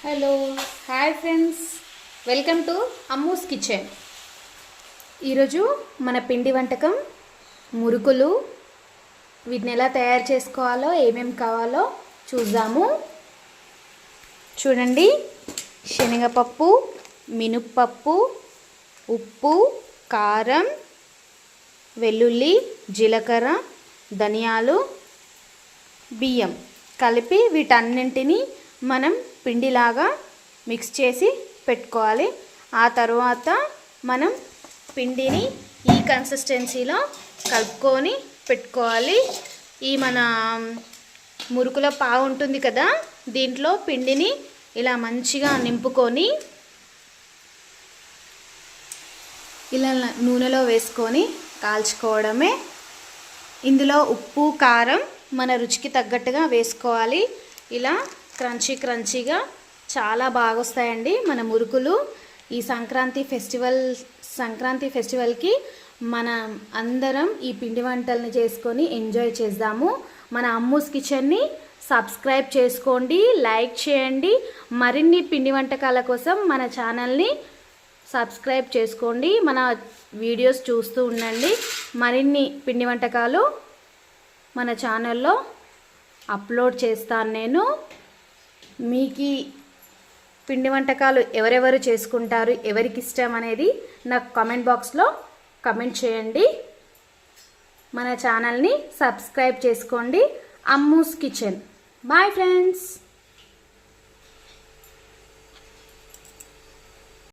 Hello hi friends, welcome to Ammu's kitchen. ఈరోజు మన పిండి వంటకం మురుకులు. వీటిని ఎలా తయారు చేసుకోవాలో ఏమేమి కావాలో చూద్దాము. చూడండి, శనగపప్పు, మినప్పప్పు, ఉప్పు, కారం, వెల్లుల్లి, జీలకర్ర, ధనియాలు, బియ్యం కలిపి వీటన్నింటినీ మనం పిండిలాగా మిక్స్ చేసి పెట్టుకోవాలి. ఆ తర్వాత మనం పిండిని ఈ కన్సిస్టెన్సీలో కలుపుకొని పెట్టుకోవాలి. ఈ మన మురుకుల పావు ఉంటుంది కదా, దీంట్లో పిండిని ఇలా మంచిగా నింపుకొని ఇలా నూనెలో వేసుకొని కాల్చుకోవడమే. ఇందులో ఉప్పు, కారం మన రుచికి తగ్గట్టుగా వేసుకోవాలి. ఇలా క్రంచీగా చాలా బాగా వస్తాయండి మన మురుకులు. ఈ సంక్రాంతి ఫెస్టివల్కి మన అందరం ఈ పిండి వంటల్ని చేసుకొని ఎంజాయ్ చేద్దాము. మన అమ్మూస్ కిచెన్ని సబ్స్క్రైబ్ చేసుకోండి, లైక్ చేయండి. మరిన్ని పిండి వంటకాల కోసం మన ఛానల్ని సబ్స్క్రైబ్ చేసుకోండి. మన వీడియోస్ చూస్తూ ఉండండి. మరిన్ని పిండి వంటకాలు మన ఛానల్లో అప్లోడ్ చేస్తాను నేను. మీకు పిండి వంటకాలు ఎవరెవరు చేసుకుంటారు, ఎవరికి ఇష్టం అనేది నాకు కామెంట్ బాక్స్లో కామెంట్ చేయండి. మన ఛానల్ని సబ్స్క్రైబ్ చేసుకోండి. అమ్మూస్ కిచెన్. Bye friends.